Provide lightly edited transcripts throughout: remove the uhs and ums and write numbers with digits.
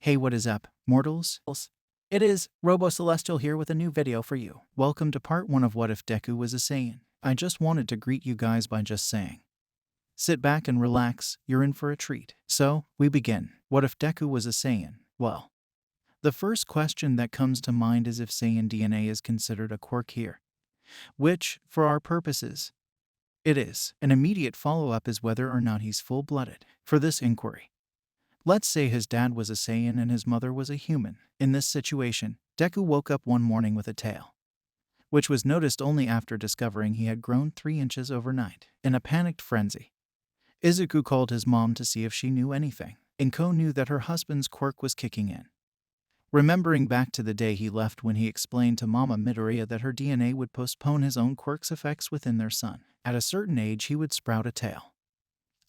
Hey, what is up, mortals? It is Robo Celestial here with a new video for you. Welcome to part 1 of What If Deku Was a Saiyan. I just wanted to greet you guys by just saying, sit back and relax, you're in for a treat. So, we begin. What if Deku was a Saiyan? Well, the first question that comes to mind is if Saiyan DNA is considered a quirk here. Which, for our purposes, it is. An immediate follow-up is whether or not he's full-blooded. For this inquiry, let's say his dad was a Saiyan and his mother was a human. In this situation, Deku woke up one morning with a tail, which was noticed only after discovering he had grown 3 inches overnight. In a panicked frenzy, Izuku called his mom to see if she knew anything. Inko knew that her husband's quirk was kicking in. Remembering back to the day he left when he explained to Mama Midoriya that her DNA would postpone his own quirk's effects within their son. At a certain age he would sprout a tail,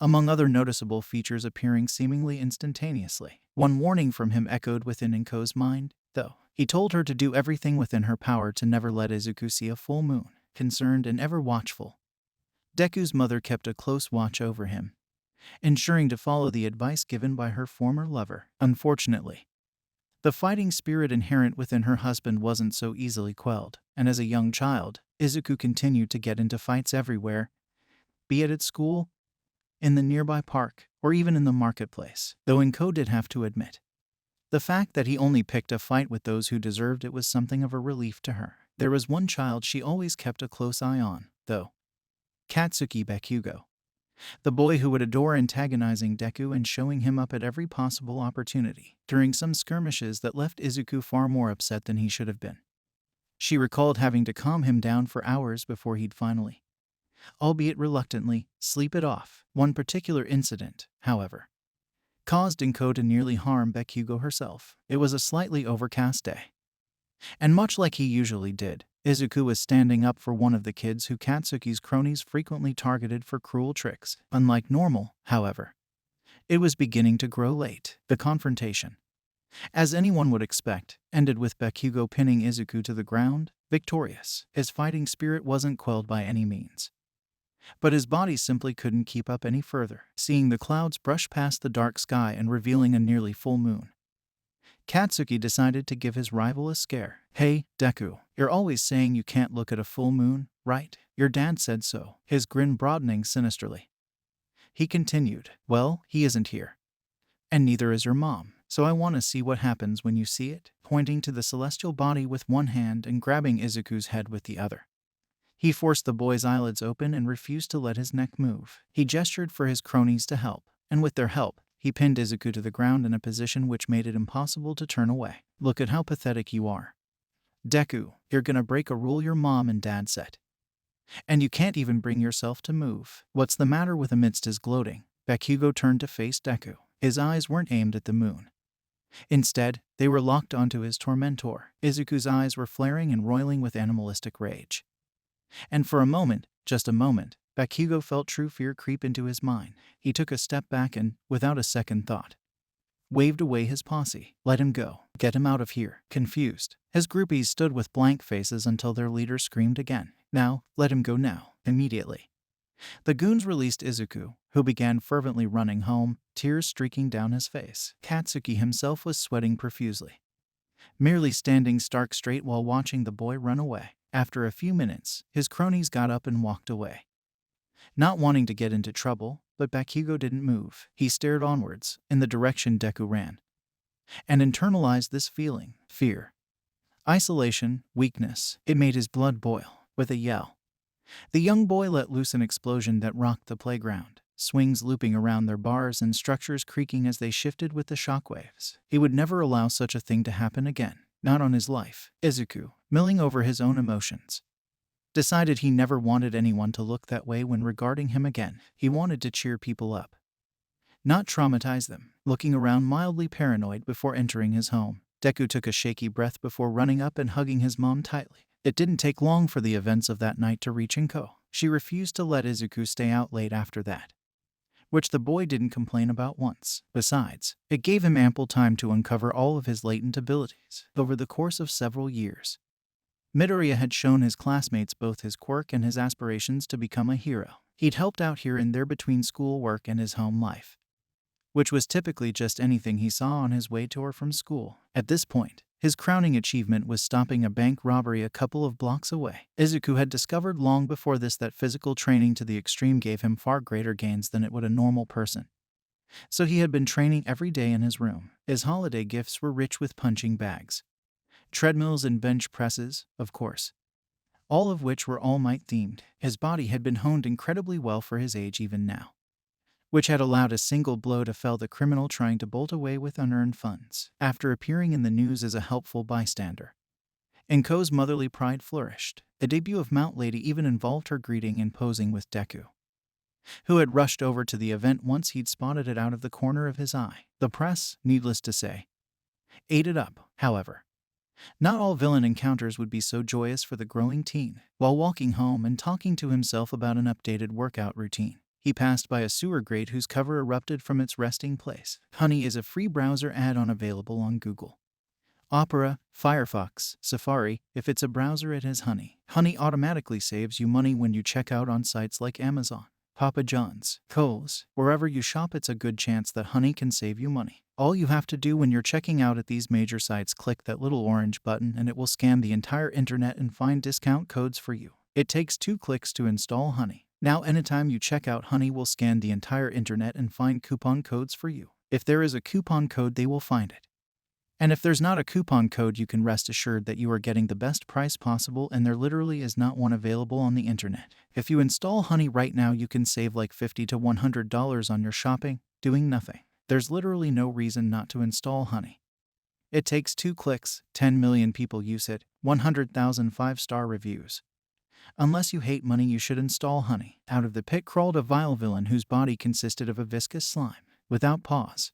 among other noticeable features appearing seemingly instantaneously. One warning from him echoed within Inko's mind, though. He told her to do everything within her power to never let Izuku see a full moon. Concerned and ever watchful, Deku's mother kept a close watch over him, ensuring to follow the advice given by her former lover. Unfortunately, the fighting spirit inherent within her husband wasn't so easily quelled, and as a young child, Izuku continued to get into fights everywhere, be it at school, in the nearby park, or even in the marketplace. Though Inko did have to admit, the fact that he only picked a fight with those who deserved it was something of a relief to her. There was one child she always kept a close eye on, though. Katsuki Bakugo, the boy who would adore antagonizing Deku and showing him up at every possible opportunity. During some skirmishes that left Izuku far more upset than he should have been, she recalled having to calm him down for hours before he'd finally, albeit reluctantly, sleep it off. One particular incident, however, caused Inko to nearly harm Bakugo herself. It was a slightly overcast day, and much like he usually did, Izuku was standing up for one of the kids who Katsuki's cronies frequently targeted for cruel tricks. Unlike normal, however, it was beginning to grow late. The confrontation, as anyone would expect, ended with Bakugo pinning Izuku to the ground, victorious. His fighting spirit wasn't quelled by any means, but his body simply couldn't keep up any further. Seeing the clouds brush past the dark sky and revealing a nearly full moon, Katsuki decided to give his rival a scare. Hey, Deku, you're always saying you can't look at a full moon, right? Your dad said so. His grin broadening sinisterly, he continued, well, he isn't here, and neither is your mom, so I want to see what happens when you see it. Pointing to the celestial body with one hand and grabbing Izuku's head with the other, he forced the boy's eyelids open and refused to let his neck move. He gestured for his cronies to help, and with their help, he pinned Izuku to the ground in a position which made it impossible to turn away. Look at how pathetic you are, Deku. You're gonna break a rule your mom and dad set, and you can't even bring yourself to move. What's the matter with? Amidst his gloating, Bakugo turned to face Deku. His eyes weren't aimed at the moon. Instead, they were locked onto his tormentor. Izuku's eyes were flaring and roiling with animalistic rage. And for a moment, just a moment, Bakugo felt true fear creep into his mind. He took a step back and, without a second thought, waved away his posse. Let him go. Get him out of here. Confused, his groupies stood with blank faces until their leader screamed again. Now, let him go now. Immediately, the goons released Izuku, who began fervently running home, tears streaking down his face. Katsuki himself was sweating profusely, merely standing stark straight while watching the boy run away. After a few minutes, his cronies got up and walked away, not wanting to get into trouble, but Bakugo didn't move. He stared onwards, in the direction Deku ran, and internalized this feeling: fear, isolation, weakness. It made his blood boil. With a yell, the young boy let loose an explosion that rocked the playground, swings looping around their bars and structures creaking as they shifted with the shockwaves. He would never allow such a thing to happen again, not on his life. Izuku, milling over his own emotions, decided he never wanted anyone to look that way when regarding him again. He wanted to cheer people up, not traumatize them. Looking around mildly paranoid before entering his home, Deku took a shaky breath before running up and hugging his mom tightly. It didn't take long for the events of that night to reach Inko. She refused to let Izuku stay out late after that, which the boy didn't complain about once. Besides, it gave him ample time to uncover all of his latent abilities. Over the course of several years, Midoriya had shown his classmates both his quirk and his aspirations to become a hero. He'd helped out here and there between schoolwork and his home life, which was typically just anything he saw on his way to or from school. At this point, his crowning achievement was stopping a bank robbery a couple of blocks away. Izuku had discovered long before this that physical training to the extreme gave him far greater gains than it would a normal person. So he had been training every day in his room. His holiday gifts were rich with punching bags, treadmills and bench presses, of course, all of which were All Might themed. His body had been honed incredibly well for his age even now, which had allowed a single blow to fell the criminal trying to bolt away with unearned funds. After appearing in the news as a helpful bystander, Enko's motherly pride flourished. The debut of Mount Lady even involved her greeting and posing with Deku, who had rushed over to the event once he'd spotted it out of the corner of his eye. The press, needless to say, ate it up. However, not all villain encounters would be so joyous for the growing teen. While walking home and talking to himself about an updated workout routine, he passed by a sewer grate whose cover erupted from its resting place. Honey is a free browser add-on available on Google, Opera, Firefox, Safari. If it's a browser, it has Honey. Honey automatically saves you money when you check out on sites like Amazon, Papa John's, Kohl's. Wherever you shop, it's a good chance that Honey can save you money. All you have to do when you're checking out at these major sites, click that little orange button and it will scan the entire internet and find discount codes for you. It takes 2 clicks to install Honey. Now anytime you check out, Honey will scan the entire internet and find coupon codes for you. If there is a coupon code, they will find it. And if there's not a coupon code, you can rest assured that you are getting the best price possible, and there literally is not one available on the internet. If you install Honey right now, you can save like $50 to $100 on your shopping, doing nothing. There's literally no reason not to install Honey. It takes 2 clicks, 10 million people use it, 100,000 5-star reviews. Unless you hate money, you should install Honey. Out of the pit crawled a vile villain whose body consisted of a viscous slime. Without pause,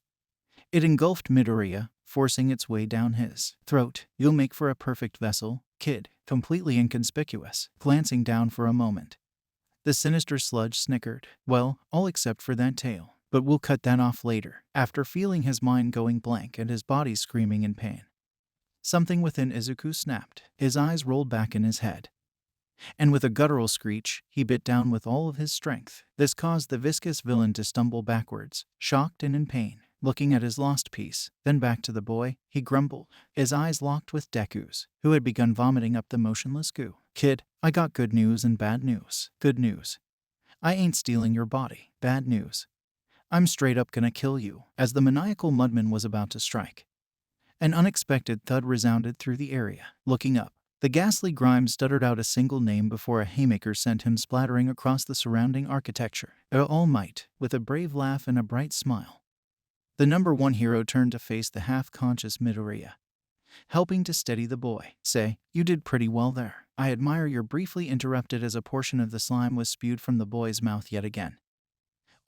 it engulfed Midoriya, forcing its way down his throat. You'll make for a perfect vessel, kid. Completely inconspicuous. Glancing down for a moment, the sinister sludge snickered. Well, all except for that tail. But we'll cut that off later. After feeling his mind going blank and his body screaming in pain, something within Izuku snapped. His eyes rolled back in his head, and with a guttural screech, he bit down with all of his strength. This caused the viscous villain to stumble backwards, shocked and in pain. Looking at his lost piece, then back to the boy, he grumbled. His eyes locked with Deku's, who had begun vomiting up the motionless goo. Kid, I got good news and bad news. Good news: I ain't stealing your body. Bad news: I'm straight up gonna kill you. As the maniacal mudman was about to strike, an unexpected thud resounded through the area. Looking up, the ghastly Grimes stuttered out a single name before a haymaker sent him splattering across the surrounding architecture. All Might, with a brave laugh and a bright smile, the number 1 hero turned to face the half-conscious Midoriya, helping to steady the boy. Say, you did pretty well there. I admire your. Briefly interrupted as a portion of the slime was spewed from the boy's mouth yet again.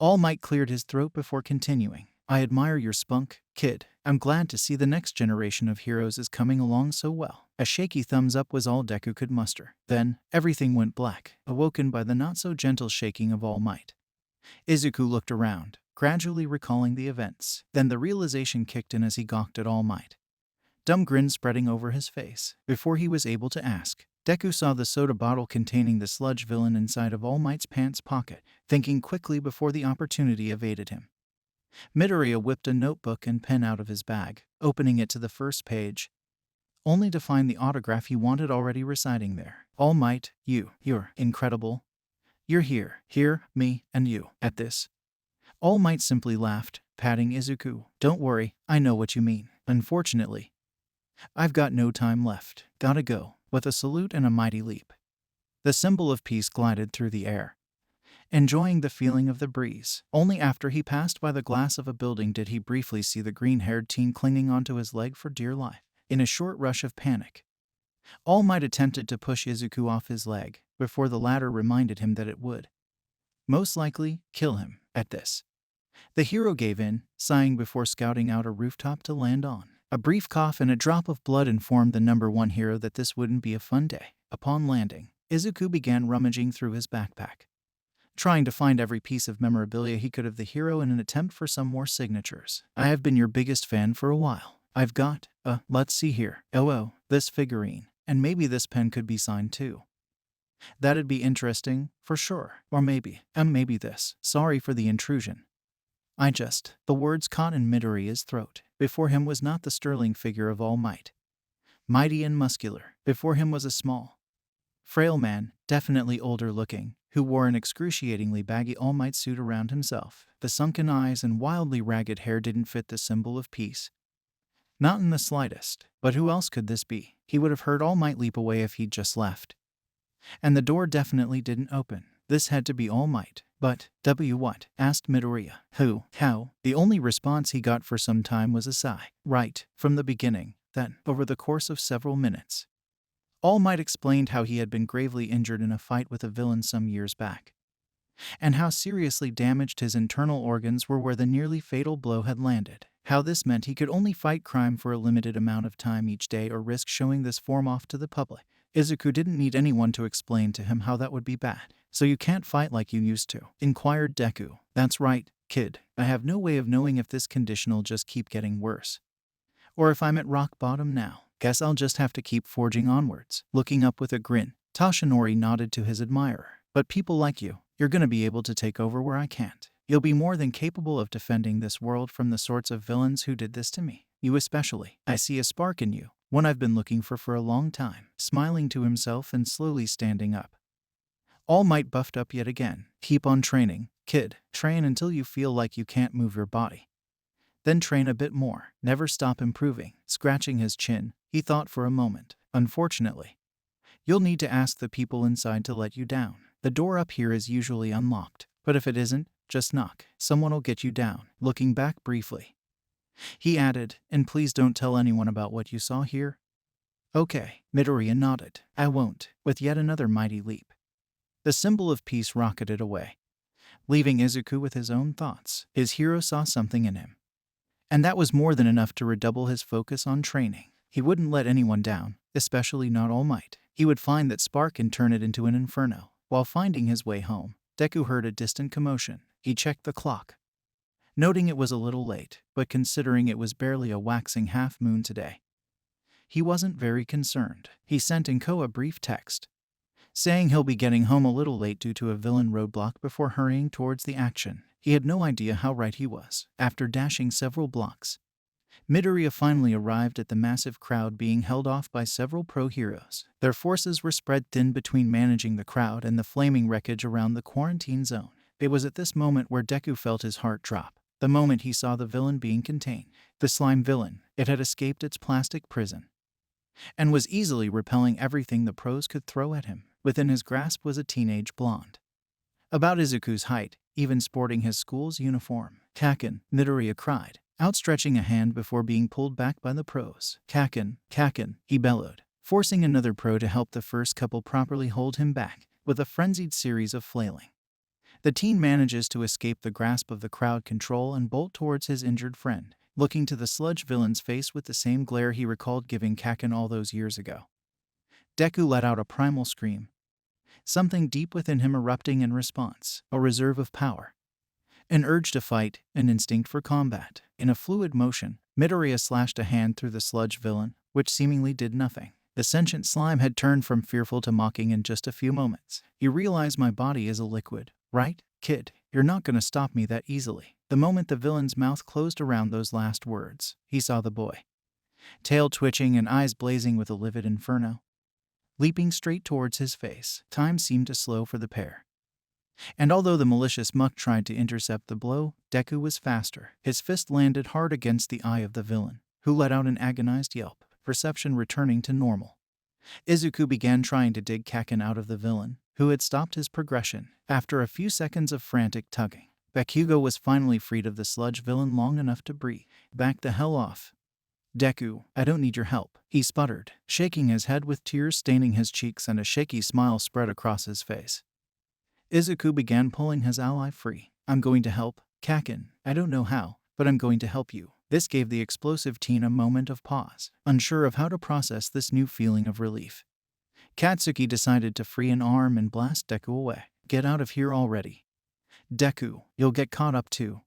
All Might cleared his throat before continuing. I admire your spunk, kid. I'm glad to see the next generation of heroes is coming along so well. A shaky thumbs up was all Deku could muster. Then, everything went black, awoken by the not-so-gentle shaking of All Might. Izuku looked around, gradually recalling the events. Then the realization kicked in as he gawked at All Might, dumb grin spreading over his face. Before he was able to ask, Deku saw the soda bottle containing the sludge villain inside of All Might's pants pocket. Thinking quickly before the opportunity evaded him, Midoriya whipped a notebook and pen out of his bag, opening it to the first page, only to find the autograph he wanted already reciting there. All Might, you're incredible. You're here, me, and you. At this, All Might simply laughed, patting Izuku. Don't worry, I know what you mean. Unfortunately, I've got no time left. Gotta go. With a salute and a mighty leap, the symbol of peace glided through the air, enjoying the feeling of the breeze. Only after he passed by the glass of a building did he briefly see the green-haired teen clinging onto his leg for dear life. In a short rush of panic, All Might attempted to push Izuku off his leg, before the latter reminded him that it would most likely kill him. At this, the hero gave in, sighing before scouting out a rooftop to land on. A brief cough and a drop of blood informed the number 1 hero that this wouldn't be a fun day. Upon landing, Izuku began rummaging through his backpack, trying to find every piece of memorabilia he could of the hero in an attempt for some more signatures. I have been your biggest fan for a while. I've got, let's see here. This figurine. And maybe this pen could be signed too. That'd be interesting, for sure. Or maybe this. Sorry for the intrusion. The words caught in Midoriya's throat. Before him was not the sterling figure of All Might. Mighty and muscular. Before him was a small, frail man, definitely older looking, who wore an excruciatingly baggy All Might suit around himself. The sunken eyes and wildly ragged hair didn't fit the symbol of peace. Not in the slightest. But who else could this be? He would have heard All Might leap away if he'd just left. And the door definitely didn't open. This had to be All Might. But, what? Asked Midoriya. Who? How? The only response he got for some time was a sigh. Right, from the beginning. Then, over the course of several minutes, All Might explained how he had been gravely injured in a fight with a villain some years back, and how seriously damaged his internal organs were where the nearly fatal blow had landed. How this meant he could only fight crime for a limited amount of time each day or risk showing this form off to the public. Izuku didn't need anyone to explain to him how that would be bad. So you can't fight like you used to? Inquired Deku. That's right, kid. I have no way of knowing if this condition'll just keep getting worse, or if I'm at rock bottom now. Guess I'll just have to keep forging onwards. Looking up with a grin, Toshinori nodded to his admirer. But people like you, you're gonna be able to take over where I can't. You'll be more than capable of defending this world from the sorts of villains who did this to me. You especially. I see a spark in you, one I've been looking for a long time. Smiling to himself and slowly standing up, All Might buffed up yet again. Keep on training, kid. Train until you feel like you can't move your body. Then train a bit more. Never stop improving. Scratching his chin, he thought for a moment. Unfortunately, you'll need to ask the people inside to let you down. The door up here is usually unlocked, but if it isn't, just knock. Someone'll get you down. Looking back briefly, he added, and please don't tell anyone about what you saw here. Okay, Midoriya nodded. I won't. With yet another mighty leap, the symbol of peace rocketed away, leaving Izuku with his own thoughts. His hero saw something in him, and that was more than enough to redouble his focus on training. He wouldn't let anyone down, especially not All Might. He would find that spark and turn it into an inferno. While finding his way home, Deku heard a distant commotion. He checked the clock, noting it was a little late, but considering it was barely a waxing half-moon today, he wasn't very concerned. He sent Inko a brief text, saying he'll be getting home a little late due to a villain roadblock before hurrying towards the action. He had no idea how right he was. After dashing several blocks, Midoriya finally arrived at the massive crowd being held off by several pro-heroes. Their forces were spread thin between managing the crowd and the flaming wreckage around the quarantine zone. It was at this moment where Deku felt his heart drop. The moment he saw the villain being contained. The slime villain. It had escaped its plastic prison and was easily repelling everything the pros could throw at him. Within his grasp was a teenage blonde, about Izuku's height, even sporting his school's uniform. Kaken, Midoriya cried, outstretching a hand before being pulled back by the pros. Kaken, he bellowed, forcing another pro to help the first couple properly hold him back. With a frenzied series of flailing, the teen manages to escape the grasp of the crowd control and bolt towards his injured friend, looking to the sludge villain's face with the same glare he recalled giving Kaken all those years ago. Deku let out a primal scream, something deep within him erupting in response. A reserve of power, an urge to fight, an instinct for combat. In a fluid motion, Midoriya slashed a hand through the sludge villain, which seemingly did nothing. The sentient slime had turned from fearful to mocking in just a few moments. You realize my body is a liquid, right, kid? You're not gonna stop me that easily. The moment the villain's mouth closed around those last words, he saw the boy, tail twitching and eyes blazing with a livid inferno, leaping straight towards his face. Time seemed to slow for the pair, and although the malicious muck tried to intercept the blow, Deku was faster. His fist landed hard against the eye of the villain, who let out an agonized yelp. Perception returning to normal, Izuku began trying to dig Kaken out of the villain, who had stopped his progression. After a few seconds of frantic tugging, Bakugo was finally freed of the sludge villain long enough to breathe. Back the hell off. Deku, I don't need your help, he sputtered, shaking his head with tears staining his cheeks and a shaky smile spread across his face. Izuku began pulling his ally free. I'm going to help, Kaken. I don't know how, but I'm going to help you. This gave the explosive teen a moment of pause, unsure of how to process this new feeling of relief. Katsuki decided to free an arm and blast Deku away. Get out of here already. Deku, you'll get caught up too.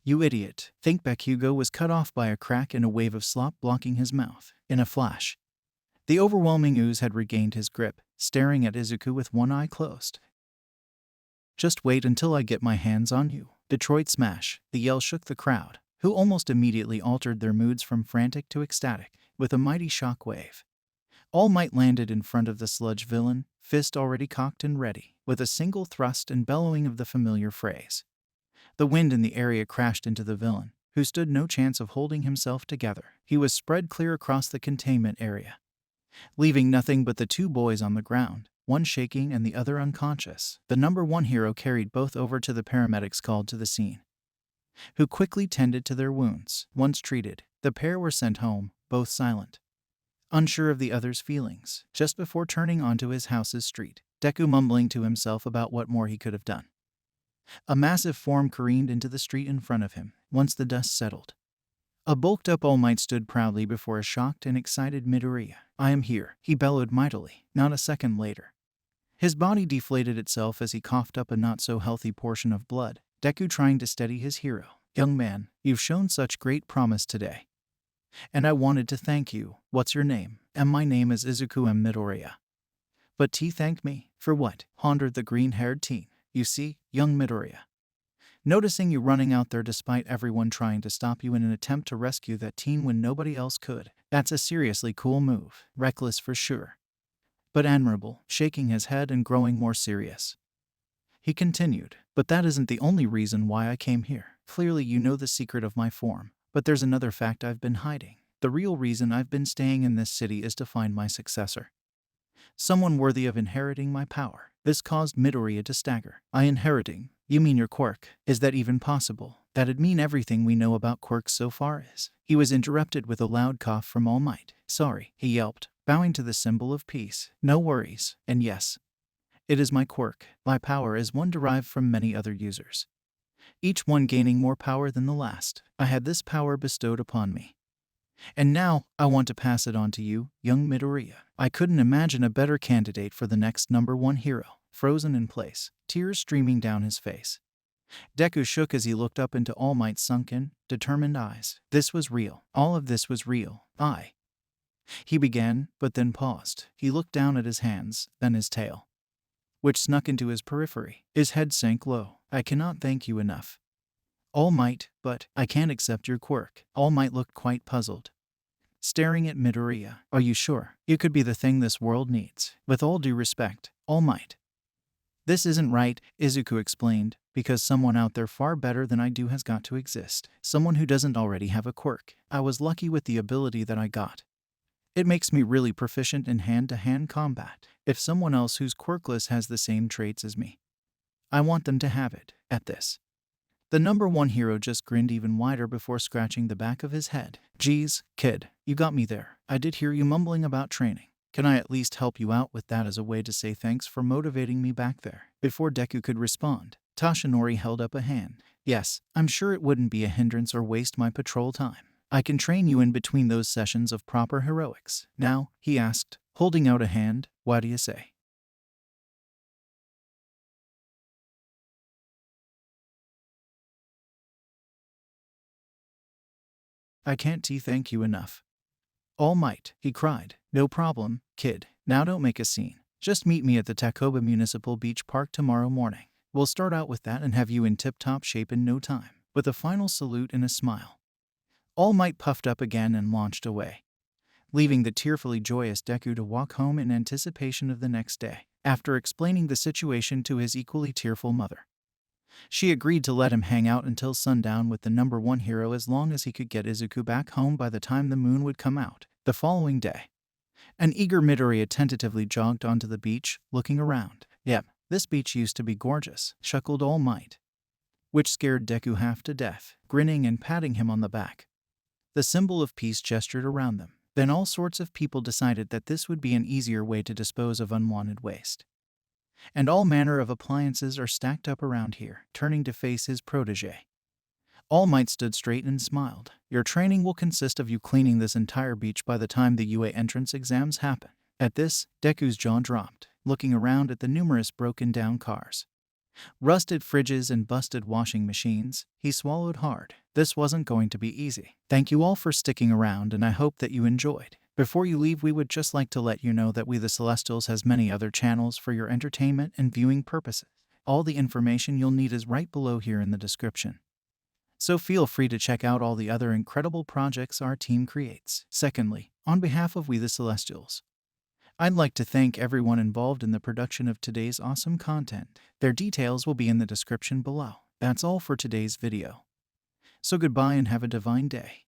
You idiot. Think Bakugo was cut off by a crack and a wave of slop blocking his mouth. In a flash, the overwhelming ooze had regained his grip, staring at Izuku with one eye closed. Just wait until I get my hands on you. Detroit Smash. The yell shook the crowd, who almost immediately altered their moods from frantic to ecstatic, with a mighty shockwave. All Might landed in front of the sludge villain, fist already cocked and ready, with a single thrust and bellowing of the familiar phrase. The wind in the area crashed into the villain, who stood no chance of holding himself together. He was spread clear across the containment area, leaving nothing but the two boys on the ground, one shaking and the other unconscious. The number one hero carried both over to the paramedics called to the scene, who quickly tended to their wounds. Once treated, the pair were sent home, both silent, unsure of the other's feelings. Just before turning onto his house's street, Deku mumbling to himself about what more he could have done. A massive form careened into the street in front of him. Once the dust settled, a bulked-up All Might stood proudly before a shocked and excited Midoriya. "I am here," he bellowed mightily. Not a second later, his body deflated itself as he coughed up a not-so-healthy portion of blood, Deku trying to steady his hero. "Young man, you've shown such great promise today, and I wanted to thank you. What's your name?" "My name is Izuku M. Midoriya." "But thank me? For what?" pondered the green-haired teen. "You see, young Midoriya, noticing you running out there despite everyone trying to stop you in an attempt to rescue that teen when nobody else could, that's a seriously cool move. Reckless for sure, but admirable." Shaking his head and growing more serious, he continued, "But that isn't the only reason why I came here. Clearly you know the secret of my form, but there's another fact I've been hiding. The real reason I've been staying in this city is to find my successor, someone worthy of inheriting my power." This caused Midoriya to stagger. Inheriting? You mean your quirk? Is that even possible?" "That'd mean everything we know about quirks so far is." He was interrupted with a loud cough from All Might. "Sorry," he yelped, bowing to the symbol of peace. "No worries. And yes, it is my quirk. My power is one derived from many other users, each one gaining more power than the last. I had this power bestowed upon me, and now I want to pass it on to you, young Midoriya." I couldn't imagine a better candidate for the next number one hero. Frozen in place, tears streaming down his face, Deku shook as he looked up into All Might's sunken, determined eyes. This was real. All of this was real. He began, but then paused. He looked down at his hands, then his tail, which snuck into his periphery. His head sank low. "I cannot thank you enough, All Might, but I can't accept your quirk." All Might looked quite puzzled, staring at Midoriya. "Are you sure? You could be the thing this world needs." "With all due respect, All Might, this isn't right," Izuku explained, "because someone out there far better than I do has got to exist. Someone who doesn't already have a quirk. I was lucky with the ability that I got. It makes me really proficient in hand-to-hand combat. If someone else who's quirkless has the same traits as me, I want them to have it." At this, the number one hero just grinned even wider before scratching the back of his head. "Geez, kid, you got me there. I did hear you mumbling about training. Can I at least help you out with that as a way to say thanks for motivating me back there?" Before Deku could respond, Toshinori held up a hand. "Yes, I'm sure it wouldn't be a hindrance or waste my patrol time. I can train you in between those sessions of proper heroics." "Now," he asked, holding out a hand, "what do you say?" "I can't thank you enough, All Might," he cried. "No problem, kid. Now don't make a scene. Just meet me at the Takoba Municipal Beach Park tomorrow morning. We'll start out with that and have you in tip-top shape in no time." With a final salute and a smile, All Might puffed up again and launched away, leaving the tearfully joyous Deku to walk home in anticipation of the next day. After explaining the situation to his equally tearful mother, she agreed to let him hang out until sundown with the number one hero as long as he could get Izuku back home by the time the moon would come out. The following day, an eager Midoriya tentatively jogged onto the beach, looking around. "Yep, this beach used to be gorgeous," chuckled All Might, which scared Deku half to death. Grinning and patting him on the back, the symbol of peace gestured around them. Then all sorts of people decided that this would be an easier way to dispose of unwanted waste, and all manner of appliances are stacked up around here. Turning to face his protege, All Might stood straight and smiled. "Your training will consist of you cleaning this entire beach by the time the UA entrance exams happen." At this, Deku's jaw dropped, looking around at the numerous broken-down cars, rusted fridges and busted washing machines. He swallowed hard. This wasn't going to be easy. "Thank you all for sticking around, and I hope that you enjoyed. Before you leave, we would just like to let you know that We the Celestials has many other channels for your entertainment and viewing purposes. All the information you'll need is right below here in the description. So feel free to check out all the other incredible projects our team creates. Secondly, on behalf of We the Celestials, I'd like to thank everyone involved in the production of today's awesome content. Their details will be in the description below. That's all for today's video. So goodbye and have a divine day.